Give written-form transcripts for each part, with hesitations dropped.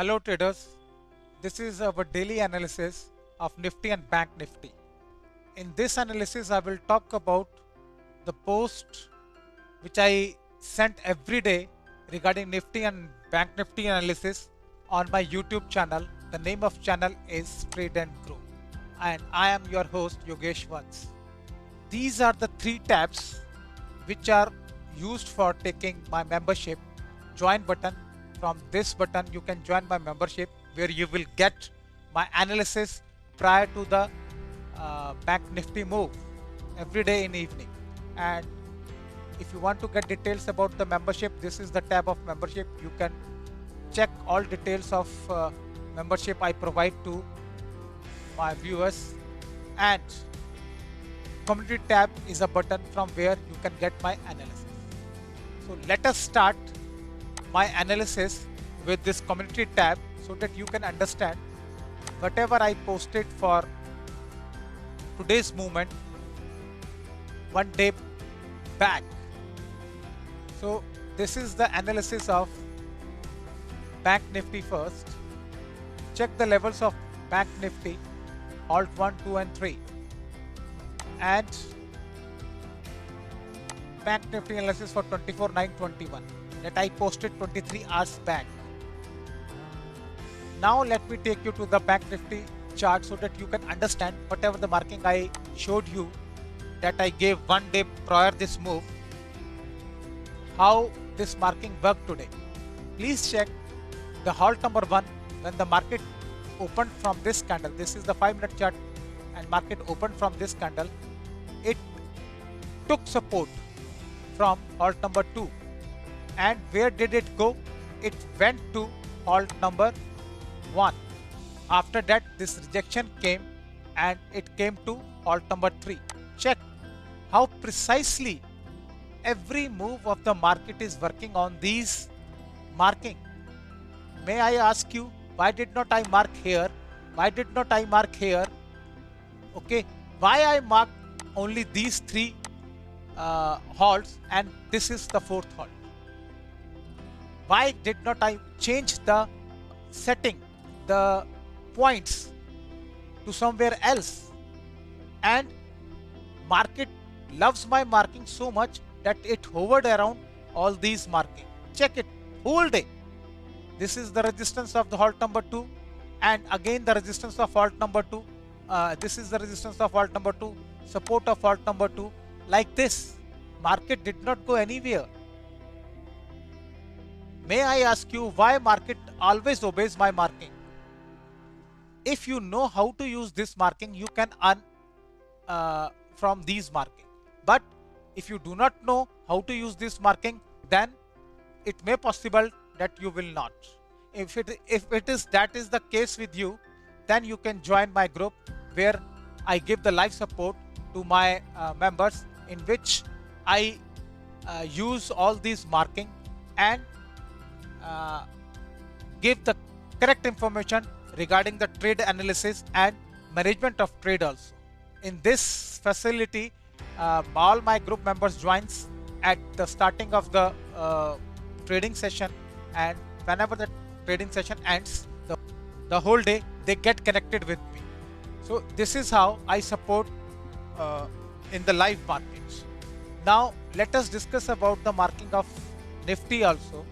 Hello traders, this is our daily analysis of Nifty and Bank Nifty. In this analysis, I will talk about the post which I sent every day regarding Nifty and Bank Nifty analysis on my YouTube channel. The name of channel is Trade and Grow, and I am your host Yogesh Vats. These are the three tabs which are used for taking my membership. Join button. From this button you can join my membership where you will get my analysis prior to the Bank Nifty move every day in evening. And if you want to get details about the membership, this is the tab of membership. You can check all details of membership I provide to my viewers. And community tab is a button from where you can get my analysis. So let us start my analysis with this community tab so that you can understand whatever I posted for today's movement one day back. So this is the analysis of Bank Nifty first. Check the levels of Bank Nifty, Alt 1, 2 and 3. And Bank Nifty analysis for 24/9/21 that I posted 23 hours back. Now let me take you to the Bank Nifty chart so that you can understand whatever the marking I showed you that I gave one day prior this move, how this marking worked today. Please check the halt number 1 when the market opened from this candle. This is the 5-minute chart and market opened from this candle. It took support from halt number 2. And where did it go? It went to halt number 1. After that, this rejection came and it came to halt number 3. Check how precisely every move of the market is working on these marking. May I ask you, why did not I mark here? Why did not I mark here? Okay, why I marked only these three halts and this is the fourth halt? Why did not I change the setting, the points to somewhere else? And market loves my marking so much that it hovered around all these marking. Check it whole day. This is the resistance of the halt number 2 and again the resistance of halt number 2. This is the resistance of halt number 2, support of halt number 2. Like this, market did not go anywhere. May I ask you why market always obeys my marking? If you know how to use this marking, you can earn from these marking. But if you do not know how to use this marking, then it may possible that you will not. If it is that is the case with you, then you can join my group where I give the live support to my members, in which I use all these marking and give the correct information regarding the trade analysis and management of trade also. In this facility, all my group members joins at the starting of the trading session, and whenever the trading session ends, the whole day they get connected with me. So this is how I support in the live markets. Now let us discuss about the marking of Nifty also.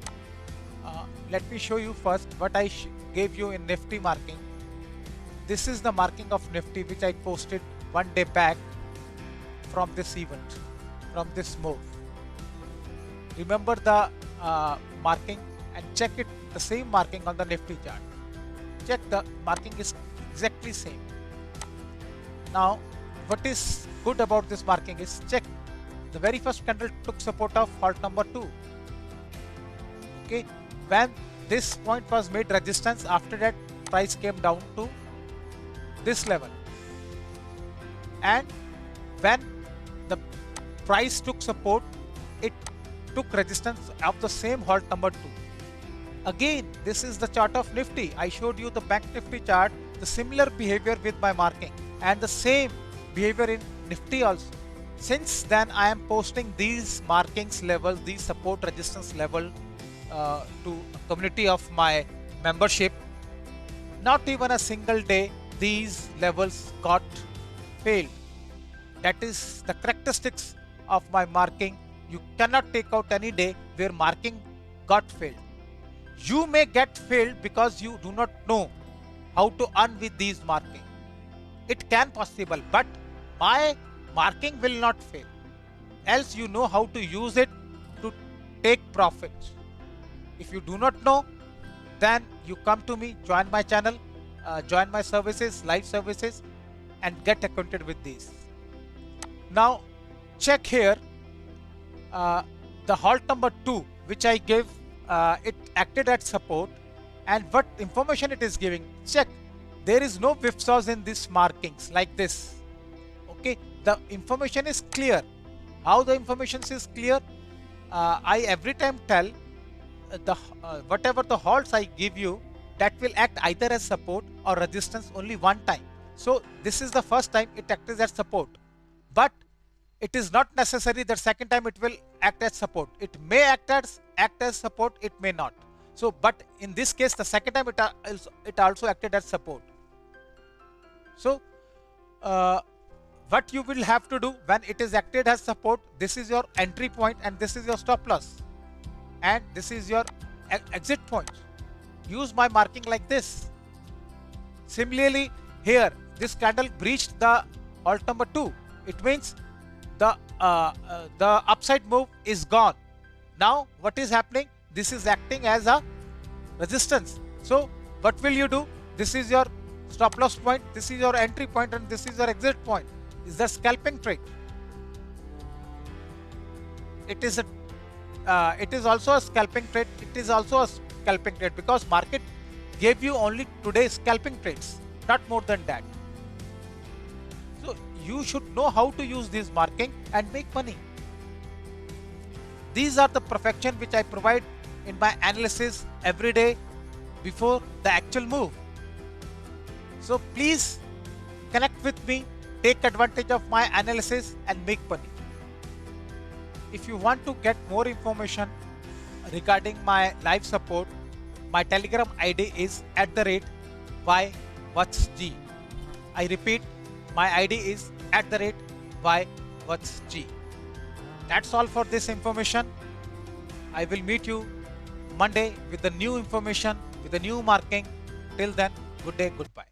Let me show you first what I gave you in Nifty marking. This is the marking of Nifty which I posted one day back from this event, from this move. Remember the marking and check it, the same marking on the Nifty chart. Check the marking is exactly same. Now what is good about this marking is, check the very first candle took support of halt number 2. Okay, when this point was made resistance, after that price came down to this level, and when the price took support, it took resistance of the same halt number 2. Again, this is the chart of Nifty. I showed you the Bank Nifty chart, the similar behavior with my marking and the same behavior in Nifty also. Since then I am posting these markings level, these support resistance level to community of my membership not even a single day these levels got failed. That is the characteristics of my marking. You cannot take out any day where marking got failed. You may get failed because you do not know how to earn with these marking. It can possible, but my marking will not fail. Else you know how to use it to take profits. If you do not know, then you come to me, join my channel, join my services, live services, and get acquainted with these. Now check here the halt number 2 which I give, it acted as support, and what information it is giving. Check, there is no whipsaws in these markings like this. Okay, the information is clear. How the information is clear? I every time tell the whatever the halts I give you, that will act either as support or resistance only one time. So this is the first time it acted as support, but it is not necessary that second time it will act as support. It may act as support, it may not. So, but in this case, the second time it also acted as support. So, what you will have to do when it is acted as support, this is your entry point and this is your stop loss, and this is your exit point. Use my marking like this. Similarly, here this candle breached the halt number 2. It means the upside move is gone. Now what is happening? This is acting as a resistance. So what will you do? This is your stop loss point, this is your entry point, and this is your exit point. Is the scalping trade. It is also a scalping trade. It is also a scalping trade because market gave you only today's scalping trades, not more than that. So you should know how to use this marking and make money. These are the perfection which I provide in my analysis every day before the actual move. So please connect with me, take advantage of my analysis and make money. If you want to get more information regarding my live support, my Telegram ID is @YWatchG. I repeat, my ID is @YWatchG. That's all for this information. I will meet you Monday with the new information, with the new marking. Till then, good day, goodbye.